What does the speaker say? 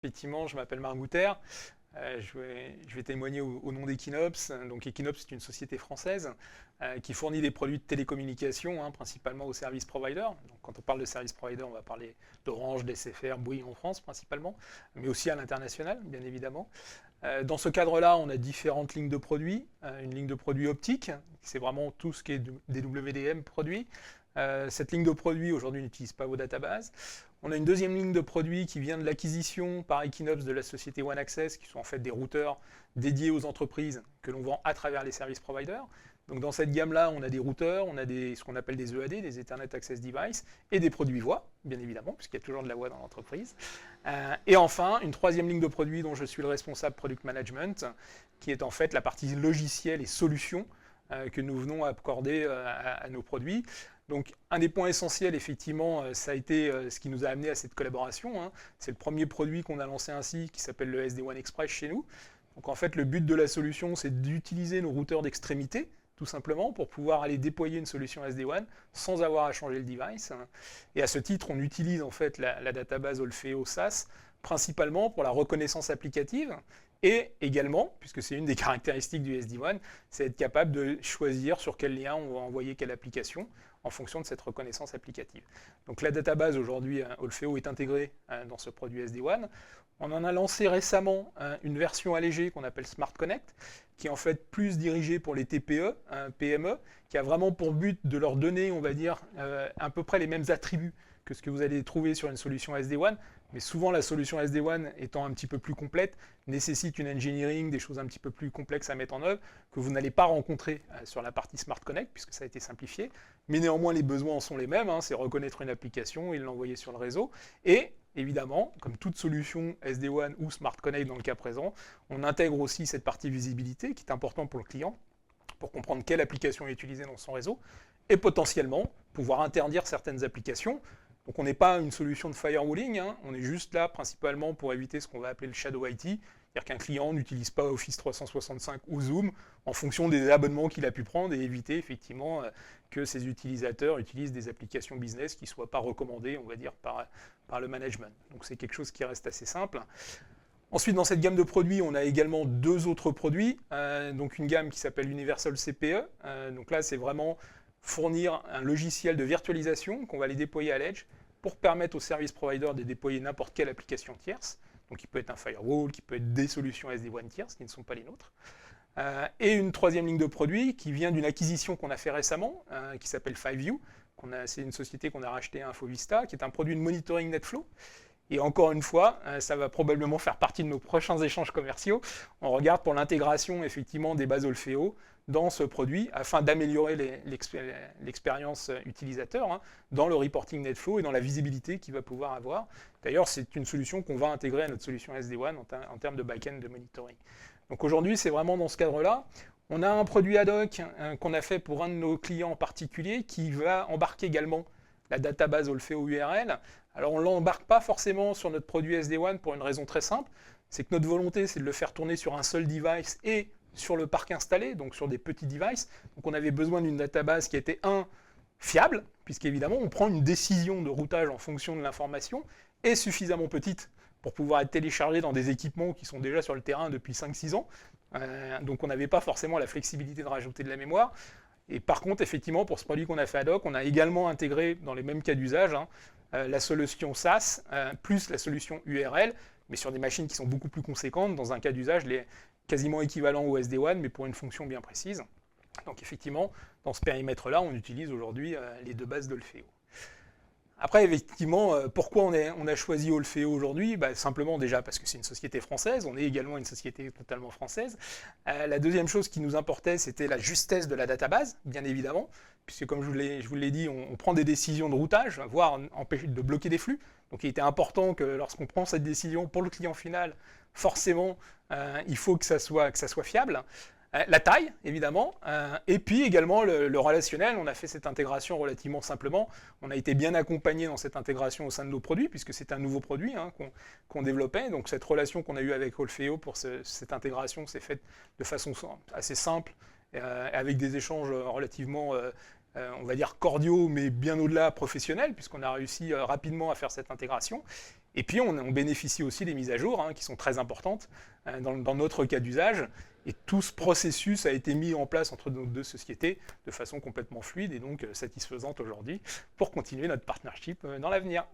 Effectivement, je m'appelle Marc Gouter. Je vais témoigner au nom d'Equinops. Donc Equinops, c'est une société française qui fournit des produits de télécommunication, principalement aux service providers. Donc, quand on parle de service provider, on va parler d'Orange, d'SFR, Bouygues en France principalement, mais aussi à l'international, bien évidemment. Dans ce cadre-là, on a différentes lignes de produits. Une ligne de produits optiques, c'est vraiment tout ce qui est des WDM produits. Cette ligne de produits, aujourd'hui, n'utilise pas vos databases. On a une deuxième ligne de produits qui vient de l'acquisition par Equinops de la société One Access, qui sont en fait des routeurs dédiés aux entreprises que l'on vend à travers les service providers. Donc dans cette gamme-là, on a des routeurs, on a ce qu'on appelle des EAD, des Ethernet Access Device, et des produits voix, bien évidemment, puisqu'il y a toujours de la voix dans l'entreprise. Et enfin, une troisième ligne de produits dont je suis le responsable Product Management, qui est en fait la partie logiciel et solutions que nous venons accorder à nos produits. Donc, un des points essentiels, effectivement, ça a été ce qui nous a amené à cette collaboration. C'est le premier produit qu'on a lancé ainsi, qui s'appelle le SD-WAN Express chez nous. Donc, en fait, le but de la solution, c'est d'utiliser nos routeurs d'extrémité, tout simplement, pour pouvoir aller déployer une solution SD-WAN sans avoir à changer le device. Et à ce titre, on utilise en fait la database Olfeo SAS, principalement pour la reconnaissance applicative, et également, puisque c'est une des caractéristiques du SD-WAN, c'est être capable de choisir sur quel lien on va envoyer quelle application en fonction de cette reconnaissance applicative. Donc la database aujourd'hui, Olfeo, est intégrée dans ce produit SD-WAN. On en a lancé récemment une version allégée qu'on appelle Smart Connect, qui est en fait plus dirigée pour les TPE, PME, qui a vraiment pour but de leur donner, on va dire, à peu près les mêmes attributs que ce que vous allez trouver sur une solution SD-WAN, mais souvent la solution SD-WAN étant un petit peu plus complète, nécessite une engineering, des choses un petit peu plus complexes à mettre en œuvre, que vous n'allez pas rencontrer sur la partie Smart Connect, puisque ça a été simplifié, mais néanmoins les besoins sont les mêmes, c'est reconnaître une application et l'envoyer sur le réseau, et évidemment, comme toute solution SD-WAN ou Smart Connect dans le cas présent, on intègre aussi cette partie visibilité qui est importante pour le client, pour comprendre quelle application est utilisée dans son réseau, et potentiellement pouvoir interdire certaines applications. Donc on n'est pas une solution de firewalling, on est juste là principalement pour éviter ce qu'on va appeler le shadow IT, c'est-à-dire qu'un client n'utilise pas Office 365 ou Zoom en fonction des abonnements qu'il a pu prendre et éviter effectivement que ses utilisateurs utilisent des applications business qui ne soient pas recommandées, on va dire, par le management. Donc c'est quelque chose qui reste assez simple. Ensuite, dans cette gamme de produits, on a également deux autres produits. Donc une gamme qui s'appelle Universal CPE. Donc là, c'est vraiment fournir un logiciel de virtualisation qu'on va aller déployer à l'Edge pour permettre aux service providers de déployer n'importe quelle application tierce. Donc il peut être un firewall, qui peut être des solutions SD-WAN tierces qui ne sont pas les nôtres. Et une troisième ligne de produits qui vient d'une acquisition qu'on a fait récemment, qui s'appelle 5View. C'est une société qu'on a rachetée à Infovista, qui est un produit de monitoring NetFlow. Et encore une fois, ça va probablement faire partie de nos prochains échanges commerciaux. On regarde pour l'intégration effectivement des bases Olfeo dans ce produit afin d'améliorer l'expérience utilisateur dans le reporting NetFlow et dans la visibilité qu'il va pouvoir avoir. D'ailleurs, c'est une solution qu'on va intégrer à notre solution SD-WAN en termes de back-end de monitoring. Donc aujourd'hui, c'est vraiment dans ce cadre-là. On a un produit ad hoc qu'on a fait pour un de nos clients en particulier qui va embarquer également la database Olfeo URL. Alors on ne l'embarque pas forcément sur notre produit SD-WAN pour une raison très simple, c'est que notre volonté c'est de le faire tourner sur un seul device et sur le parc installé, donc sur des petits devices. Donc on avait besoin d'une database qui était fiable, puisqu'évidemment on prend une décision de routage en fonction de l'information, et suffisamment petite pour pouvoir être téléchargée dans des équipements qui sont déjà sur le terrain depuis 5-6 ans. Donc on n'avait pas forcément la flexibilité de rajouter de la mémoire. Et par contre, effectivement, pour ce produit qu'on a fait ad hoc, on a également intégré dans les mêmes cas d'usage la solution SaaS plus la solution URL, mais sur des machines qui sont beaucoup plus conséquentes, dans un cas d'usage quasiment équivalent au SD-WAN, mais pour une fonction bien précise. Donc effectivement, dans ce périmètre-là, on utilise aujourd'hui les deux bases d'Olfeo. Après, effectivement, pourquoi on a choisi Olfeo aujourd'hui? Simplement déjà parce que c'est une société française, on est également une société totalement française. La deuxième chose qui nous importait, c'était la justesse de la database, bien évidemment, puisque comme je vous l'ai dit, on prend des décisions de routage, voire empêcher de bloquer des flux. Donc il était important que lorsqu'on prend cette décision pour le client final, forcément, il faut que ça soit fiable. La taille, évidemment, et puis également le relationnel. On a fait cette intégration relativement simplement. On a été bien accompagné dans cette intégration au sein de nos produits, puisque c'est un nouveau produit qu'on développait. Donc cette relation qu'on a eue avec Olfeo pour cette intégration s'est faite de façon assez simple, avec des échanges relativement on va dire cordiaux, mais bien au-delà professionnels, puisqu'on a réussi rapidement à faire cette intégration. Et puis, on bénéficie aussi des mises à jour, qui sont très importantes dans notre cas d'usage. Et tout ce processus a été mis en place entre nos deux sociétés de façon complètement fluide et donc satisfaisante aujourd'hui pour continuer notre partnership dans l'avenir.